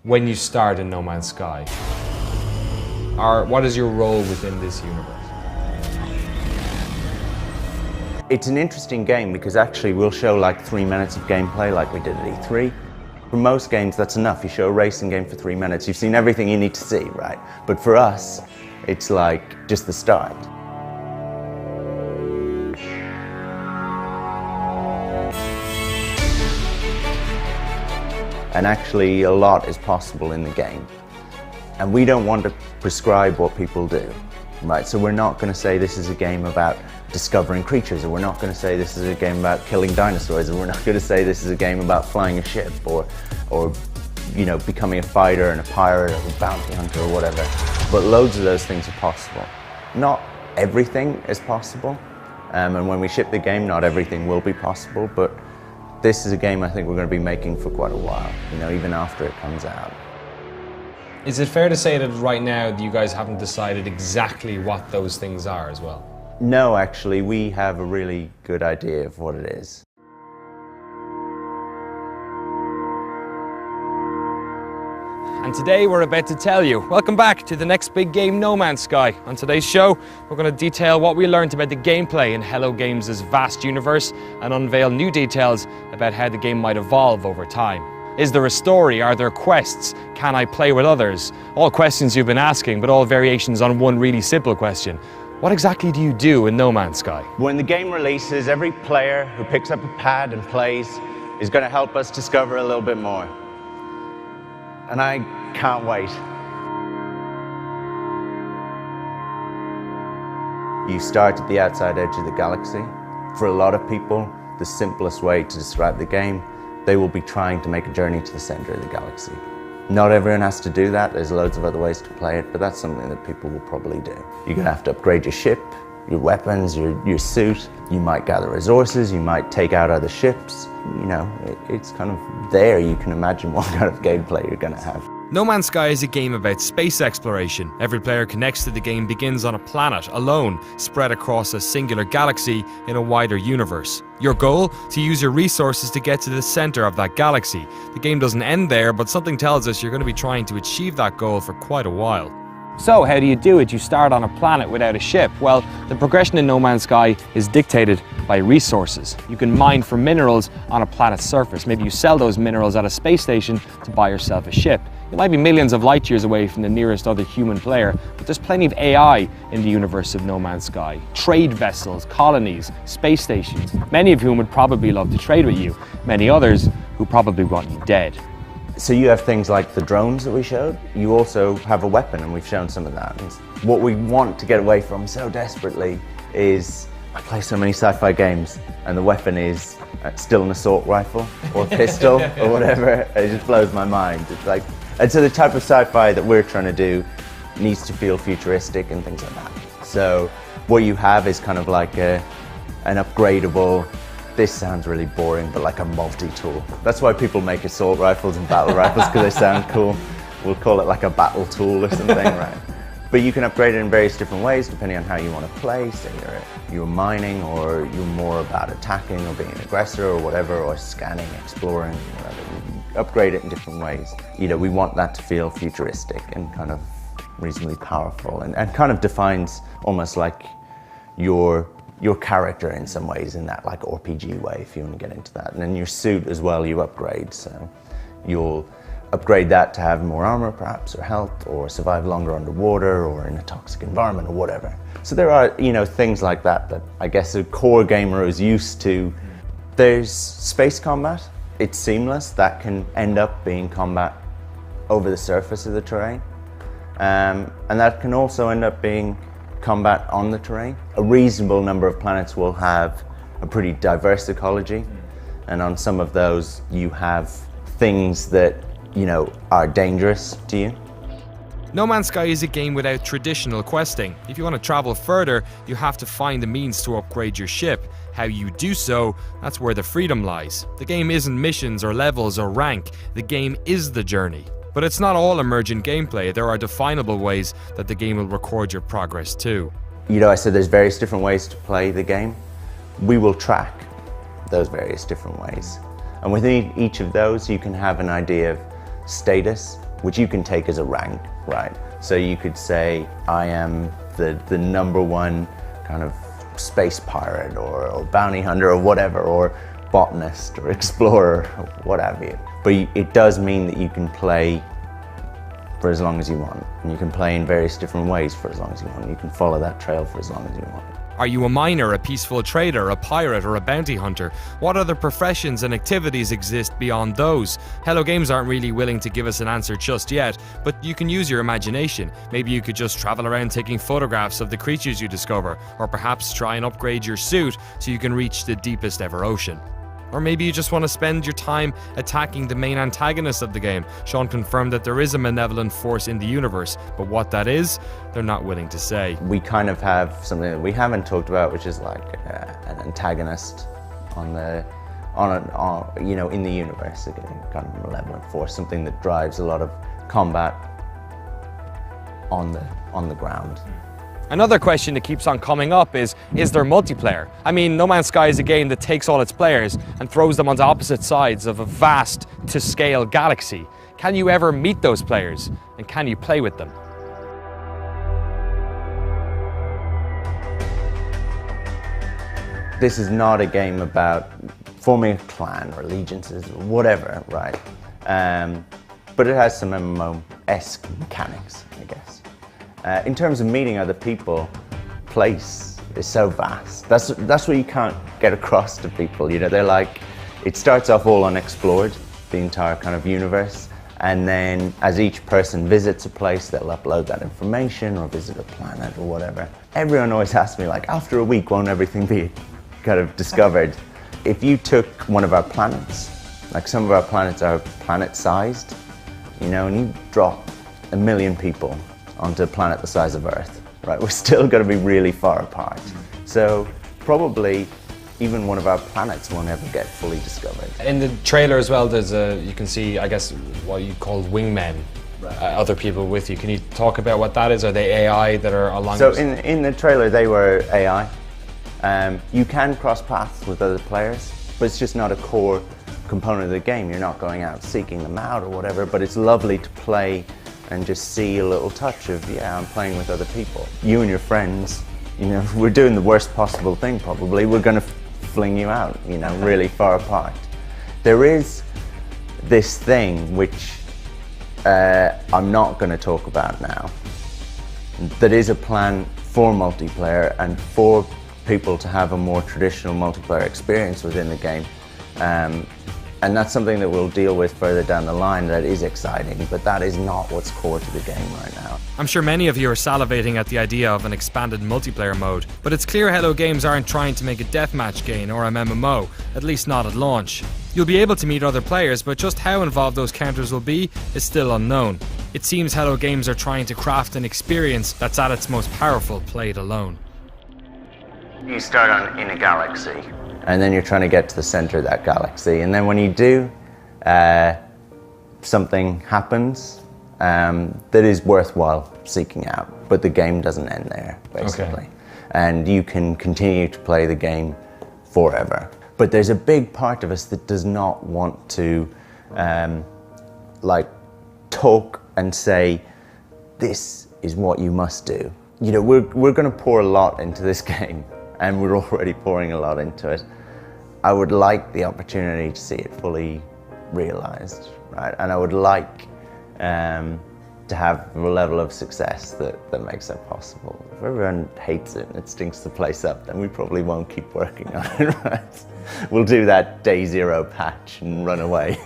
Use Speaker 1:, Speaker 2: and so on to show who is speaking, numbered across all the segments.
Speaker 1: when you start in No Man's Sky? Or what is your role within this universe?
Speaker 2: It's an interesting game because actually we'll show like 3 minutes of gameplay like we did at E3. For most games that's enough. You show a racing game for 3 minutes, you've seen everything you need to see, right? But for us, it's like just the start. And actually a lot is possible in the game. And we don't want to prescribe what people do, right? So we're not going to say this is a game about discovering creatures, or we're not going to say this is a game about killing dinosaurs, or we're not going to say this is a game about flying a ship, or you know, becoming a fighter and a pirate or a bounty hunter or whatever. But loads of those things are possible. Not everything is possible, and when we ship the game, not everything will be possible, but this is a game I think we're going to be making for quite a while, you know, even after it comes out.
Speaker 1: Is it fair to say that right now you guys haven't decided exactly what those things are as well?
Speaker 2: No, actually, we have a really good idea of what it is.
Speaker 1: And today we're about to tell you. Welcome back to the next big game, No Man's Sky. On today's show, we're going to detail what we learned about the gameplay in Hello Games' vast universe and unveil new details about how the game might evolve over time. Is there a story? Are there quests? Can I play with others? All questions you've been asking, but all variations on one really simple question. What exactly do you do in No Man's Sky?
Speaker 2: When the game releases, every player who picks up a pad and plays is going to help us discover a little bit more. And I can't wait. You start at the outside edge of the galaxy. For a lot of people, the simplest way to describe the game, they will be trying to make a journey to the center of the galaxy. Not everyone has to do that. There's loads of other ways to play it, but that's something that people will probably do. You're going to have to upgrade your ship, your weapons, your suit. You might gather resources, you might take out other ships. You know, it's kind of there. You can imagine what kind of gameplay you're going to have.
Speaker 1: No Man's Sky is a game about space exploration. Every player connects to the game begins on a planet, alone, spread across a singular galaxy in a wider universe. Your goal? To use your resources to get to the center of that galaxy. The game doesn't end there, but something tells us you're going to be trying to achieve that goal for quite a while. So how do you do it? You start on a planet without a ship. Well, the progression in No Man's Sky is dictated by resources. You can mine for minerals on a planet's surface. Maybe you sell those minerals at a space station to buy yourself a ship. You might be millions of light years away from the nearest other human player, but there's plenty of AI in the universe of No Man's Sky. Trade vessels, colonies, space stations, many of whom would probably love to trade with you. Many others who probably want you dead.
Speaker 2: So you have things like the drones that we showed. You also have a weapon, and we've shown some of that. And what we want to get away from so desperately is, I play so many sci-fi games, and the weapon is still an assault rifle or pistol or whatever. It just blows my mind. It's like, and so the type of sci-fi that we're trying to do needs to feel futuristic and things like that. So what you have is kind of like an upgradable, this sounds really boring, but like a multi-tool. That's why people make assault rifles and battle rifles, because they sound cool. We'll call it like a battle tool or something, right? But you can upgrade it in various different ways depending on how you want to play. Say you're mining, or you're more about attacking or being an aggressor or whatever, or scanning, exploring, whatever. You can upgrade it in different ways. You know, we want that to feel futuristic and kind of reasonably powerful, and kind of defines almost like your character in some ways, in that like RPG way, if you want to get into that. And then your suit as well, you upgrade. So you'll upgrade that to have more armor perhaps, or health, or survive longer underwater or in a toxic environment or whatever. So there are, you know, things like that that I guess a core gamer is used to. There's space combat. It's seamless. That can end up being combat over the surface of the terrain. And that can also end up being combat on the terrain. A reasonable number of planets will have a pretty diverse ecology, and on some of those you have things that, you know, are dangerous to you.
Speaker 1: No Man's Sky is a game without traditional questing. If you want to travel further, you have to find the means to upgrade your ship. How you do so, that's where the freedom lies. The game isn't missions or levels or rank, the game is the journey. But it's not all emergent gameplay. There are definable ways that the game will record your progress too.
Speaker 2: You know, I said there's various different ways to play the game. We will track those various different ways. And within each of those, you can have an idea of status, which you can take as a rank, right? So you could say, I am the number one kind of space pirate or bounty hunter or whatever, or botanist or explorer or what have you. But it does mean that you can play for as long as you want, and you can play in various different ways for as long as you want. You can follow that trail for as long as you want.
Speaker 1: Are you a miner, a peaceful trader, a pirate, or a bounty hunter? What other professions and activities exist beyond those? Hello Games aren't really willing to give us an answer just yet, but you can use your imagination. Maybe you could just travel around taking photographs of the creatures you discover, or perhaps try and upgrade your suit so you can reach the deepest ever ocean. Or maybe you just want to spend your time attacking the main antagonist of the game. Sean confirmed that there is a malevolent force in the universe, but what that is, they're not willing to say.
Speaker 2: We kind of have something that we haven't talked about, which is like an antagonist in the universe, a kind of malevolent force, something that drives a lot of combat on the ground.
Speaker 1: Another question that keeps on coming up is there multiplayer? I mean, No Man's Sky is a game that takes all its players and throws them onto opposite sides of a vast to scale galaxy. Can you ever meet those players, and can you play with them?
Speaker 2: This is not a game about forming a clan or allegiances or whatever, right? But it has some MMO-esque mechanics, I guess. In terms of meeting other people, place is so vast. That's what you can't get across to people. You know, they're like, it starts off all unexplored, the entire kind of universe, and then as each person visits a place, they'll upload that information or visit a planet or whatever. Everyone always asks me, like, after a week, won't everything be kind of discovered? If you took one of our planets, like some of our planets are planet-sized, you know, and you drop 1 million people onto a planet the size of Earth, right? We're still going to be really far apart. So probably even one of our planets won't ever get fully discovered.
Speaker 1: In the trailer as well, there's you can see, I guess, what you call wingmen, other people with you. Can you talk about what that is? Are they AI that are along?
Speaker 2: So in the trailer, they were AI. You can cross paths with other players, but it's just not a core component of the game. You're not going out seeking them out or whatever, but it's lovely to play and just see a little touch of, yeah, I'm playing with other people. You and your friends, you know, we're doing the worst possible thing probably. We're gonna fling you out, you know, really far apart. There is this thing which I'm not gonna talk about now, that is a plan for multiplayer and for people to have a more traditional multiplayer experience within the game. And that's something that we'll deal with further down the line. That is exciting, but that is not what's core to the game right now.
Speaker 1: I'm sure many of you are salivating at the idea of an expanded multiplayer mode, but it's clear Hello Games aren't trying to make a deathmatch game or a MMO, at least not at launch. You'll be able to meet other players, but just how involved those counters will be is still unknown. It seems Hello Games are trying to craft an experience that's at its most powerful played alone.
Speaker 2: You start in a galaxy, and then you're trying to get to the center of that galaxy, and then when you do, something happens that is worthwhile seeking out, but the game doesn't end there, basically. Okay. And you can continue to play the game forever. But there's a big part of us that does not want to like talk and say, this is what you must do. You know, we're going to pour a lot into this game, and we're already pouring a lot into it. I would like the opportunity to see it fully realized, right? And I would like to have a level of success that makes that possible. If everyone hates it and it stinks the place up, then we probably won't keep working on it, right? We'll do that day zero patch and run away.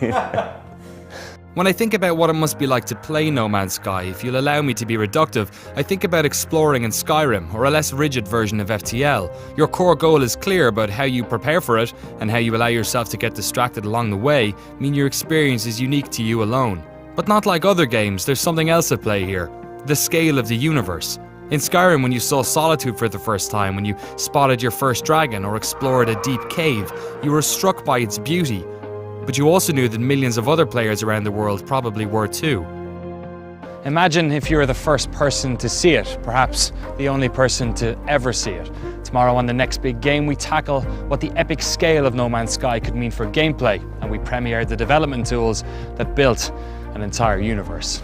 Speaker 1: When I think about what it must be like to play No Man's Sky, if you'll allow me to be reductive, I think about exploring in Skyrim, or a less rigid version of FTL. Your core goal is clear, but how you prepare for it, and how you allow yourself to get distracted along the way, mean your experience is unique to you alone. But not like other games, there's something else at play here. The scale of the universe. In Skyrim, when you saw Solitude for the first time, when you spotted your first dragon, or explored a deep cave, you were struck by its beauty. But you also knew that millions of other players around the world probably were too. Imagine if you were the first person to see it, perhaps the only person to ever see it. Tomorrow on The Next Big Game, we tackle what the epic scale of No Man's Sky could mean for gameplay, and we premiere the development tools that built
Speaker 3: an entire universe.